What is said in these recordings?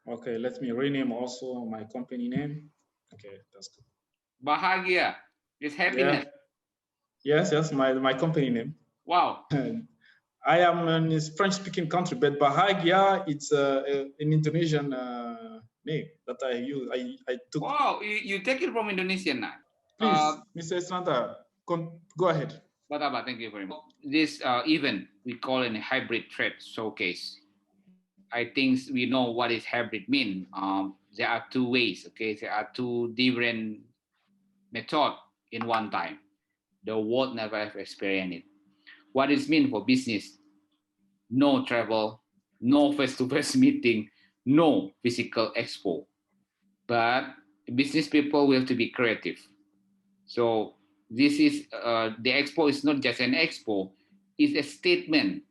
Okay, let me rename also my company name. Okay, that's good. Bahagia is Yeah. happiness. Yes, my company name. Wow. I am in a French-speaking country, but Bahagia, it's an Indonesian name that I use. I took. Wow, you take it from Indonesian now. Please, Mr. Estrada, go ahead. Bataba, thank you very much. This event we call it a hybrid trade showcase. I think we know what is hybrid mean. There are two ways. Okay, there are two different method in one time. The world never have experienced it. What it mean for business? No travel, no face-to-face meeting, no physical expo. But business people will have to be creative. So this is the expo is not just an expo; it's a statement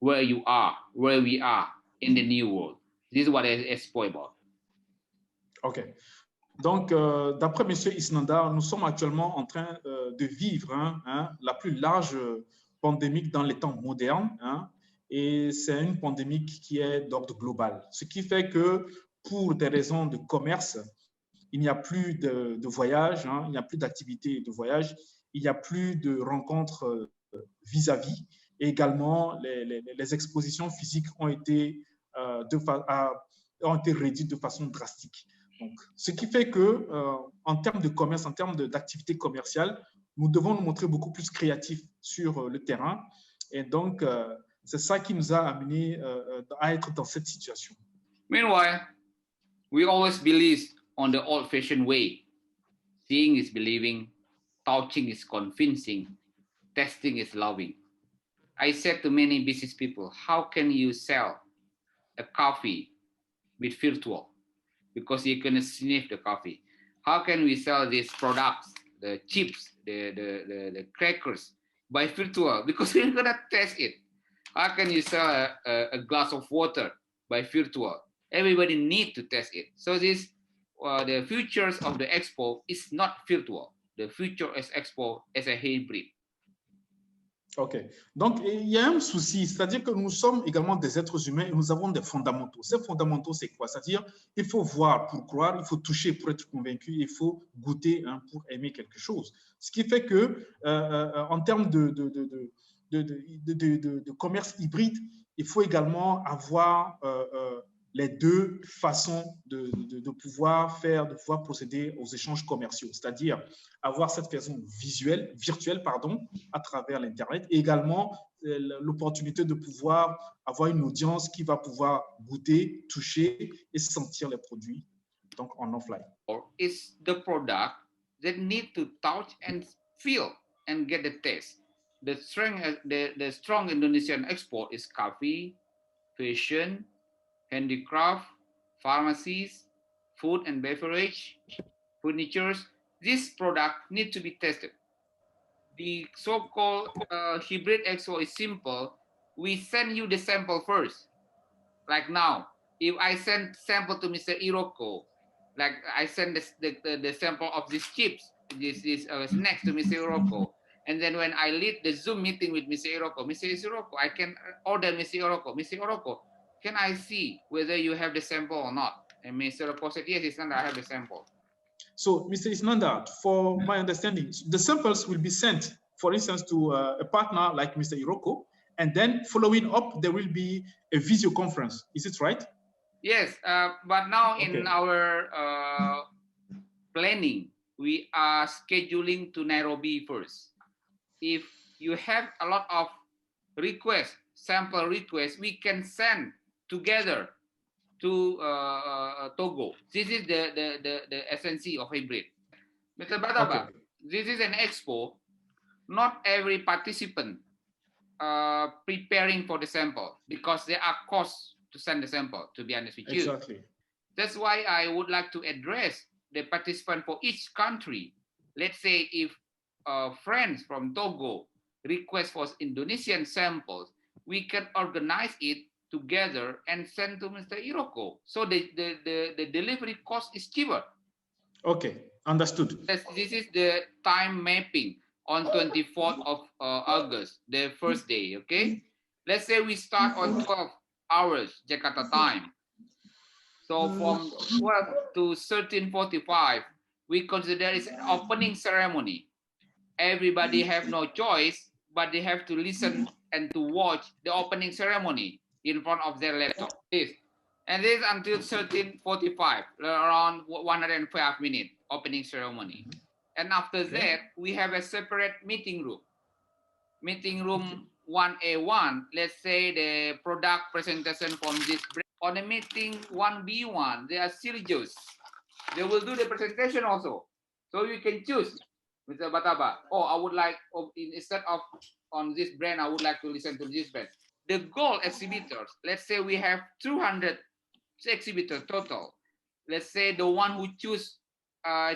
where you are, where we are in the new world. This is what expo about. OK. Donc, d'après M. Isnanda, nous sommes actuellement en train de vivre la plus large pandémie dans les temps modernes. Et c'est une pandémie qui est d'ordre global. Ce qui fait que pour des raisons de commerce, il n'y a plus de voyage, il n'y a plus d'activités de voyage, il n'y a plus de rencontres vis-à-vis. Et également, les expositions physiques ont été, ont été réduites de façon drastique. Donc, ce qui fait que, en termes de commerce, en termes d'activité commerciale, nous devons nous montrer beaucoup plus créatifs sur le terrain. Et donc, c'est ça qui nous a amené à être dans cette situation. Meanwhile, we always believe on the old-fashioned way. Seeing is believing, touching is convincing, testing is loving. I said to many business people, how can you sell a coffee with virtual? Because you're going to sniff the coffee. How can we sell these products, the chips, the crackers, by virtual? Because we're going to test it. How can you sell a glass of water by virtual? Everybody need to test it. So this, the futures of the expo is not virtual. The future is expo as a hybrid. OK. Donc, il y a un souci, c'est-à-dire que nous sommes également des êtres humains et nous avons des fondamentaux. Ces fondamentaux, c'est quoi? C'est-à-dire il faut voir pour croire, il faut toucher pour être convaincu, il faut goûter pour aimer quelque chose. Ce qui fait que, en termes de commerce hybride, il faut également avoir les deux façons de pouvoir faire, de pouvoir procéder aux échanges commerciaux, c'est-à-dire avoir cette façon virtuelle, à travers l'Internet, et également l'opportunité de pouvoir avoir une audience qui va pouvoir goûter, toucher et sentir les produits, donc en offline. It's the product that need to touch and feel and get the taste. The strong Indonesian export is coffee, fashion, handicraft, pharmacies, food and beverage, furniture. This product need to be tested. The so-called hybrid expo is simple. We send you the sample first. Like now, if I send sample to Mr. Iroko, like I send the sample of these chips, this snacks to Mr. Iroko, and then when I lead the Zoom meeting with Mr. Iroko, I can order Mr. Iroko, can I see whether you have the sample or not? And Mr. Iroko said, yes, Isnanda, I have the sample. So, Mr. Isnanda, for my understanding, the samples will be sent, for instance, to a partner like Mr. Iroko, and then following up, there will be a video conference. Is it right? Yes, but now in our planning, we are scheduling to Nairobi first. If you have a lot of requests, sample requests, we can send together to Togo. This is the essence of hybrid. Mr. Bataba, this is an expo. Not every participant preparing for the sample because there are costs to send the sample, to be honest with you. Exactly. That's why I would like to address the participant for each country. Let's say if friends from Togo request for Indonesian samples, we can organize it together and send to Mr. Iroko. So the delivery cost is cheaper. Okay, understood. This is the time mapping on 24th of August, the first day, okay? Let's say we start on 12 hours Jakarta time. So from 12 to 13:45, we consider it's an opening ceremony. Everybody have no choice, but they have to listen and to watch the opening ceremony in front of their laptop. This. And this until 13:45, around 105 minutes opening ceremony. And after that, we have a separate meeting room. Meeting room 1A1, let's say the product presentation from this brand. On the meeting 1B1, they are serious. They will do the presentation also. So you can choose, Mr. Bataba. Oh, I would like, instead of on this brand, I would like to listen to this brand. The gold exhibitors, let's say we have 200 exhibitors total. Let's say the one who choose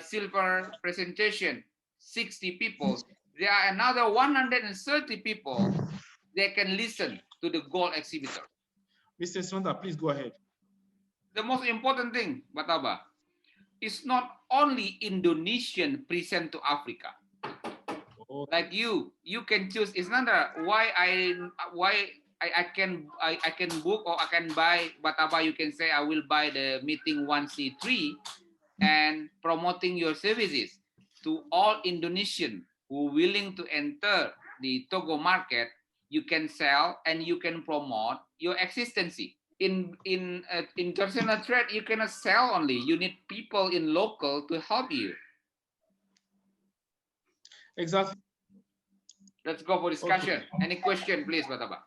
silver presentation, 60 people. There are another 130 people that can listen to the gold exhibitor. Mr. Sonda, please go ahead. The most important thing, Bataba, is not only Indonesian present to Africa. Okay. Like you can choose. It's not why I can book or I can buy Bataba. You can say I will buy the meeting 1C3 and promoting your services to all Indonesian who willing to enter the Togo market. You can sell and you can promote your existence. In international trade, you cannot sell only. You need people in local to help you. Exactly. Let's go for discussion. Okay. Any question, please, Bataba?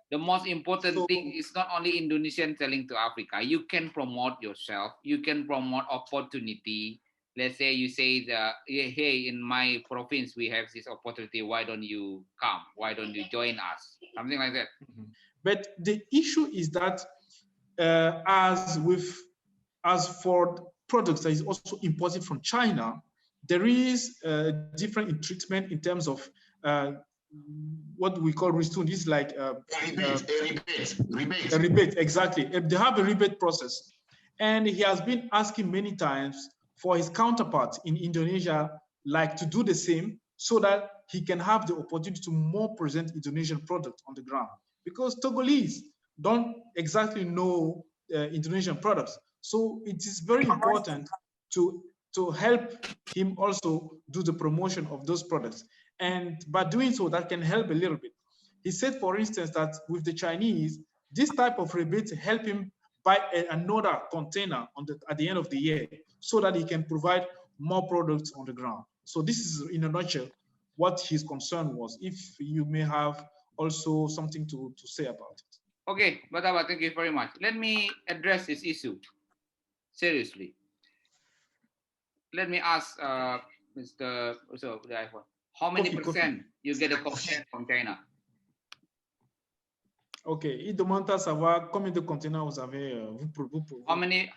The most important thing is not only Indonesian selling to Africa. You can promote yourself. You can promote opportunity. Let's say you say, hey, in my province, we have this opportunity. Why don't you come? Why don't you join us? Something like that. But the issue is that as for products that is also imported from China, there is different treatment in terms of what we call ristourne. This is like a rebate. Exactly. They have a rebate process, and he has been asking many times for his counterpart in Indonesia, like to do the same, so that he can have the opportunity to more present Indonesian product on the ground. Because Togolese don't exactly know Indonesian products, so it is very important to help him also do the promotion of those products. And by doing so, that can help a little bit. He said, for instance, that with the Chinese, this type of rebate help him buy another container at the end of the year so that he can provide more products on the ground. So this is, in a nutshell, what his concern was. If you may have also something to say about it. Okay, Bataba, thank you very much. Let me address this issue seriously. Let me ask Mr. the iPhone, how many percent you get a container from China? Ok, il demande à savoir combien de containers vous avez.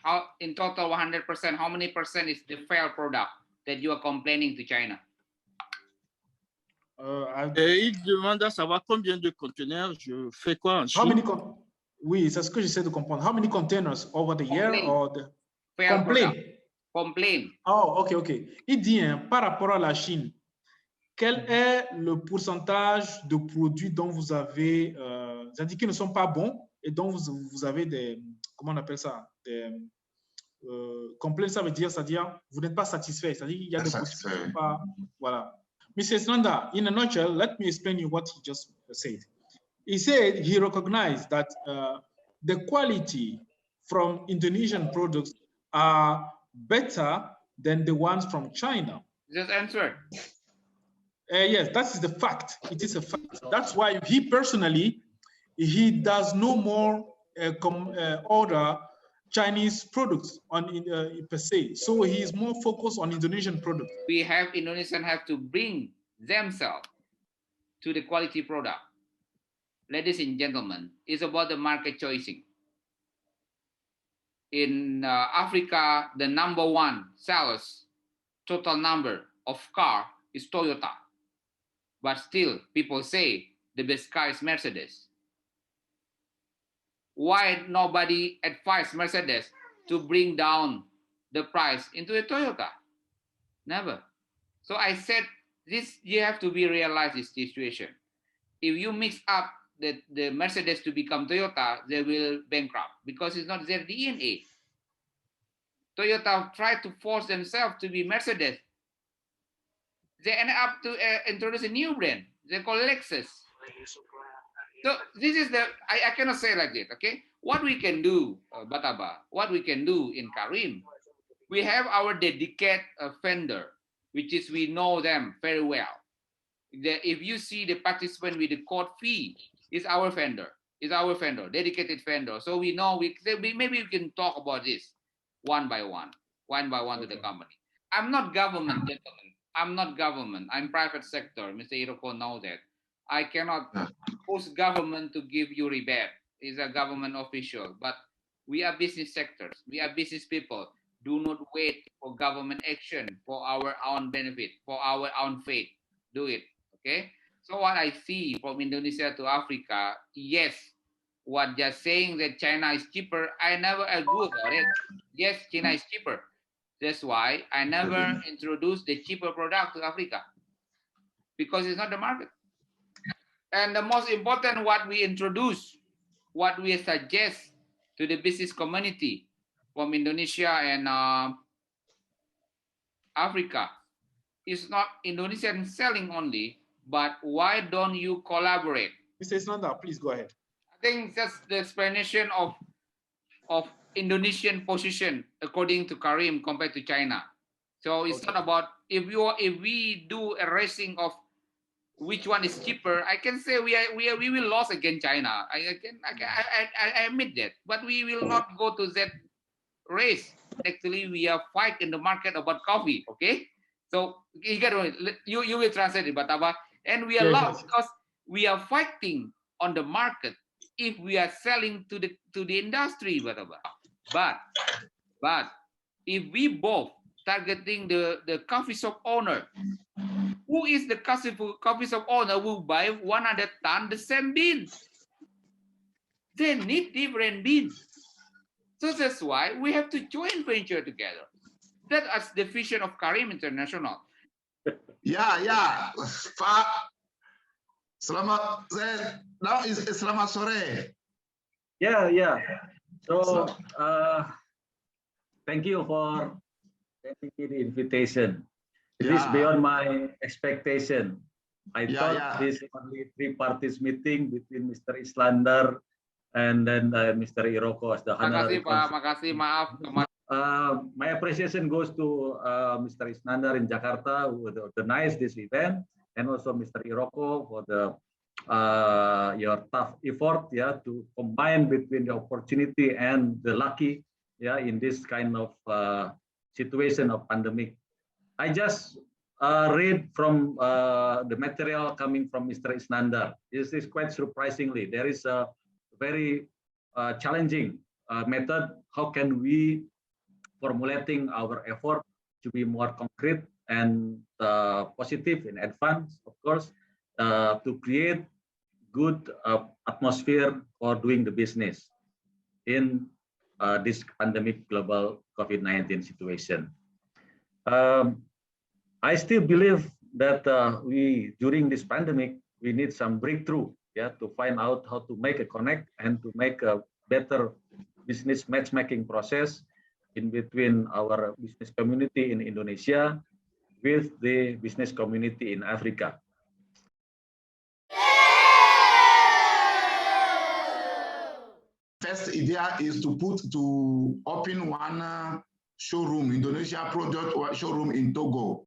How in total 100%? How many percent is the fair product that you are complaining to China? Et il demande à savoir combien de conteneurs je fais quoi en Chine. Oui, c'est ce que j'essaie de comprendre. How many containers over the year or the complain? Oh, ok. Il dit, par rapport à la Chine, quel est le pourcentage de produits dont vous avez indiqué qui ne sont pas bons et dont vous avez des, comment on appelle ça, des complaints, ça veut dire, c'est-à-dire vous n'êtes pas satisfait, c'est-à-dire qu'il y a des produits qui ne sont pas, voilà. Mr. Nanda, in a nutshell, let me explain you what he just said. He said he recognized that the quality from Indonesian products are better than the ones from China. Just answer. Yes, that is the fact. It is a fact. That's why he personally, he does no more order Chinese products per se. So he is more focused on Indonesian products. Indonesians have to bring themselves to the quality product. Ladies and gentlemen, it's about the market choosing. In Africa, the number one sellers total number of car is Toyota. But still, people say the best car is Mercedes. Why nobody advised Mercedes to bring down the price into a Toyota? Never. So I said, this you have to be realized this situation. If you mix up the Mercedes to become Toyota, they will bankrupt because it's not their DNA. Toyota tried to force themselves to be Mercedes. They end up to introduce a new brand. They call Lexus. So this is I cannot say like this, okay? What we can do, Bataba, what we can do in Karim, we have our dedicated vendor, which is we know them very well. If you see the participant with the code fee, is our vendor, dedicated vendor. So we know maybe we can talk about this one by one to the company. I'm not government, gentlemen. I'm not government. I'm private sector. Mr. Hiroko knows that. I cannot force government to give you rebate. It's a government official, but we are business sectors. We are business people. Do not wait for government action for our own benefit, for our own faith. Do it. Okay. So what I see from Indonesia to Africa, yes, what just saying that China is cheaper, I never agree about it. Yes, China is cheaper. That's why I never introduce the cheaper product to Africa because it's not the market. And the most important, what we introduce, what we suggest to the business community from Indonesia and Africa is not Indonesian selling only, but why don't you collaborate? Mr. Isnanda, please go ahead. I think that's the explanation of Indonesian position according to Karim compared to China. So it's not about if we do a racing of which one is cheaper. I can say we will lose against China. I admit that, but we will not go to that race. Actually, we are fight in the market about coffee. Okay, so you will translate it, Bataba, and we are lost because we are fighting on the market if we are selling to the industry, Bataba. But if we both targeting the coffee shop owner, who is the coffee shop owner who buy 100 ton the same bean? They need different bean. So that's why we have to join venture together. That's the vision of Karim International. Ya, Pak. Selamat sore. Yeah. So, thank you for sending me the invitation. It is beyond my expectation. I thought this only 3 parties meeting between Mr. Islandar and then Mr. Hiroko as the honorary. Makasih Pak, makasih, maaf. My appreciation goes to Mr. Islandar in Jakarta who organized this event, and also Mr. Hiroko for your tough effort to combine between the opportunity and the lucky in this kind of situation of pandemic. I just read from the material coming from Mr. Islandar. This is quite surprisingly. There is a very challenging method. How can we formulating our effort to be more concrete and positive in advance, of course, to create good atmosphere for doing the business in this pandemic global COVID-19 situation. I still believe that during this pandemic, we need some breakthrough to find out how to make a connect and to make a better business matchmaking process in between our business community in Indonesia with the business community in Africa. First idea is to open one showroom, Indonesia product showroom in Togo.